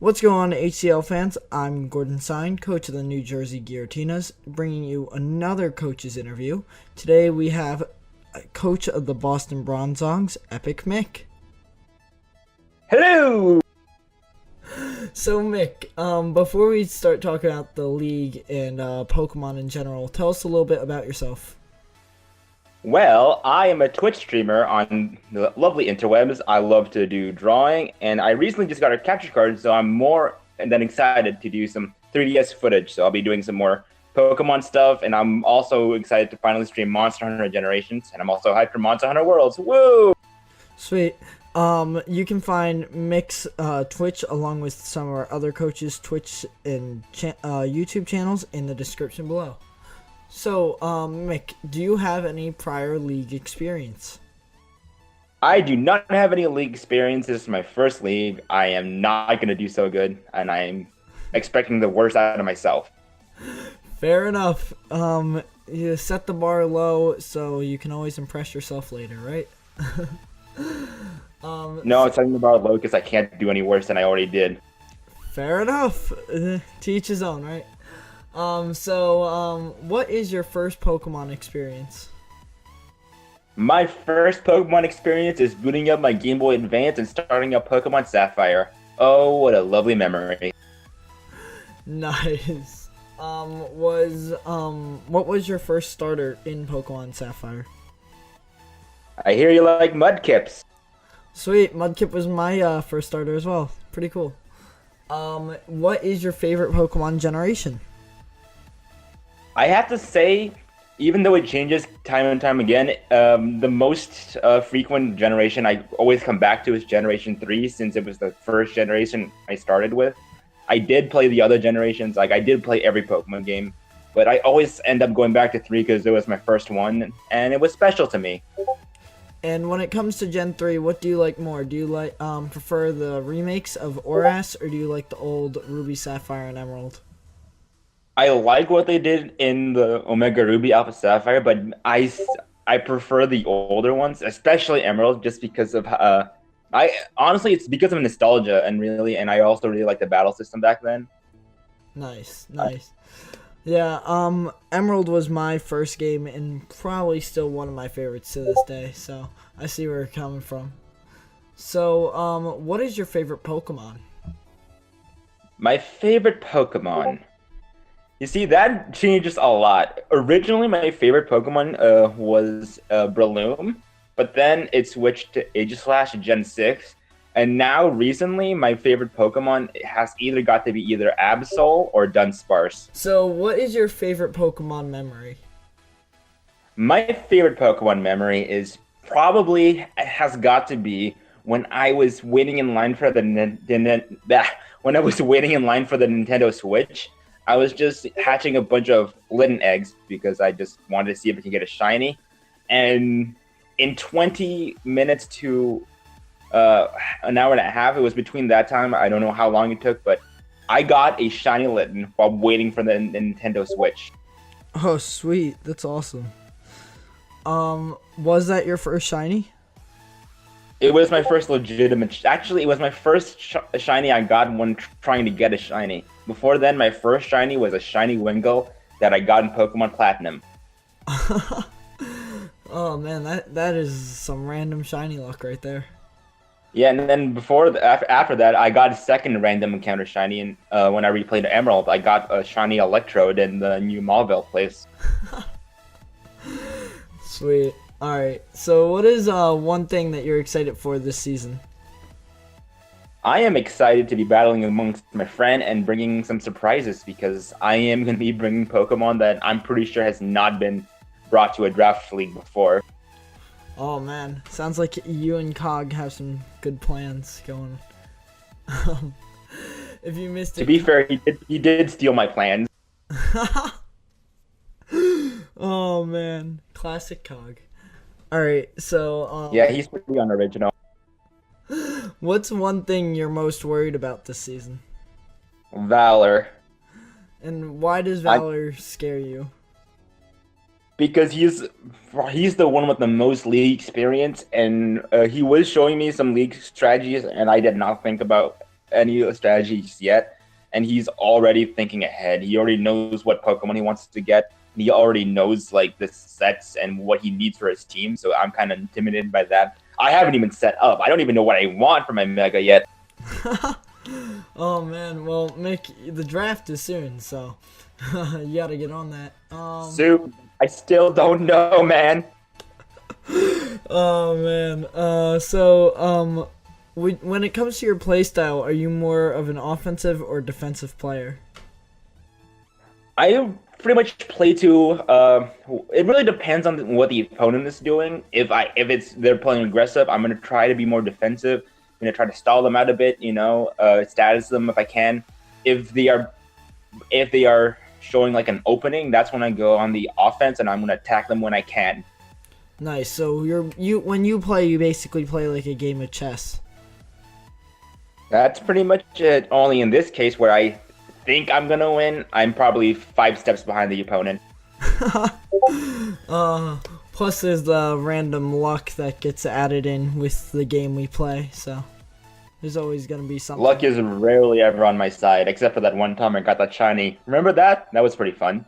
What's going on, HCL fans? I'm Gordon Sine, coach of the New Jersey Giratinas, bringing you another coach's interview. Today we have coach of the Boston Bronzongs, EpicMic. Hello! So Mick, before we start talking about the league and Pokemon in general, tell us a little bit about yourself. Well, I am a Twitch streamer on the lovely interwebs. I love to do drawing, and I recently just got a capture card, so I'm more than excited to do some 3DS footage. So I'll be doing some more Pokemon stuff, and I'm also excited to finally stream Monster Hunter Generations, and I'm also hyped for Monster Hunter Worlds. Woo! Sweet. You can find Mick's Twitch along with some of our other coaches' Twitch and YouTube channels in the description below. So, Mick, do you have any prior league experience? I do not have any league experience. This is my first league. I am not going to do so good, and I'm expecting the worst out of myself. Fair enough. You set the bar low so you can always impress yourself later, right? No, it's setting the bar low because I can't do any worse than I already did. Fair enough. To each his own, right? What is your first Pokemon experience? My first Pokemon experience is booting up my Game Boy Advance and starting up Pokemon Sapphire. Oh, what a lovely memory. Nice. What was your first starter in Pokemon Sapphire? I hear you like Mudkips. Sweet, Mudkip was my first starter as well. Pretty cool. What is your favorite Pokemon generation? I have to say, even though it changes time and time again, the most frequent generation I always come back to is Generation 3, since it was the first generation I started with. I did play the other generations, like I did play every Pokemon game, but I always end up going back to 3 because it was my first one, and it was special to me. And when it comes to Gen 3, what do you like more? Do you like prefer the remakes of Oras, or do you like the old Ruby, Sapphire, and Emerald? I like what they did in the Omega Ruby Alpha Sapphire, but I prefer the older ones, especially Emerald, just because of honestly it's because of nostalgia and I also really like the battle system back then. Nice. Yeah, Emerald was my first game and probably still one of my favorites to this day, so I see where you're coming from. So, what is your favorite Pokemon? My favorite Pokemon. You see, that changes a lot. Originally, my favorite Pokemon was Breloom, but then it switched to Aegislash Gen 6, and now recently, my favorite Pokemon has either got to be either Absol or Dunsparce. So, what is your favorite Pokemon memory? My favorite Pokemon memory is probably has got to be when I was waiting in line for the Nintendo Switch. I was just hatching a bunch of Litten eggs because I just wanted to see if I could get a shiny. And in 20 minutes to an hour and a half, it was between that time. I don't know how long it took, but I got a shiny Litten while waiting for the Nintendo Switch. Oh, sweet. That's awesome. Was that your first shiny? It was my first legitimate... Actually, it was my first shiny I got when trying to get a shiny. Before then, my first shiny was a shiny Wingull that I got in Pokemon Platinum. Oh, man, that is some random shiny luck right there. Yeah, and then after that, I got a second random encounter shiny, and when I replayed Emerald, I got a shiny Electrode in the new Mauville place. Sweet. Alright, so what is one thing that you're excited for this season? I am excited to be battling amongst my friend and bringing some surprises because I am going to be bringing Pokemon that I'm pretty sure has not been brought to a draft league before. Oh man, sounds like you and Cog have some good plans going. If you missed it... To be fair, he did steal my plans. Oh man, classic Cog. Alright, so... yeah, he's pretty unoriginal. What's one thing you're most worried about this season? Valor. And why does Valor scare you? Because he's the one with the most league experience, and he was showing me some league strategies, and I did not think about any strategies yet, and he's already thinking ahead. He already knows what Pokemon he wants to get. He already knows like the sets and what he needs for his team. So I'm kind of intimidated by that. I haven't even set up. I don't even know what I want for my Mega yet. Oh man, well Mick, the draft is soon, so you gotta get on that. Soon. I still don't know, man. Oh man. When it comes to your playstyle, are you more of an offensive or defensive player? I pretty much play to. It really depends on what the opponent is doing. If they're playing aggressive, I'm gonna try to be more defensive. I'm gonna try to stall them out a bit. Status them if I can. If they are showing like an opening, that's when I go on the offense, and I'm gonna attack them when I can. Nice. So when you play, you basically play like a game of chess. That's pretty much it. Only in this case where I think I'm gonna win, I'm probably 5 steps behind the opponent. Plus there's the random luck that gets added in with the game we play, so there's always gonna be something. Luck is rarely ever on my side, except for that one time I got that shiny. Remember that? That was pretty fun.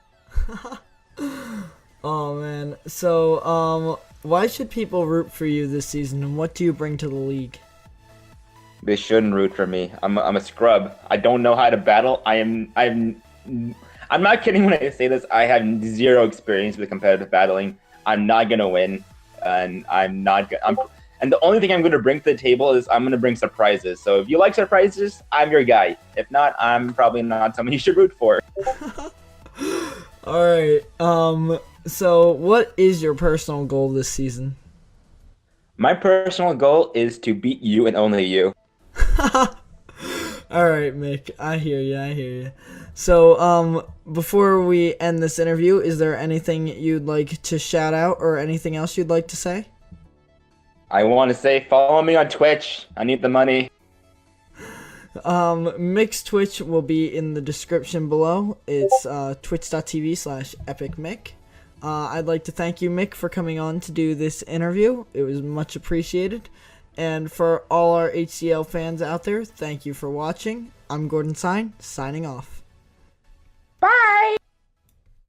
Oh man. So why should people root for you this season, and what do you bring to the league? They shouldn't root for me. I'm a scrub. I don't know how to battle. I'm not kidding when I say this. I have 0 experience with competitive battling. I'm not gonna win, and and the only thing I'm gonna bring to the table is I'm gonna bring surprises. So if you like surprises, I'm your guy. If not, I'm probably not someone you should root for. All right. So what is your personal goal this season? My personal goal is to beat you and only you. All right, Mick. I hear you. So, before we end this interview, is there anything you'd like to shout out or anything else you'd like to say? I want to say follow me on Twitch. I need the money. Mick's Twitch will be in the description below. It's twitch.tv/EpicMic. I'd like to thank you, Mick, for coming on to do this interview. It was much appreciated. And for all our HCL fans out there, thank you for watching. I'm Gordon Sine, signing off.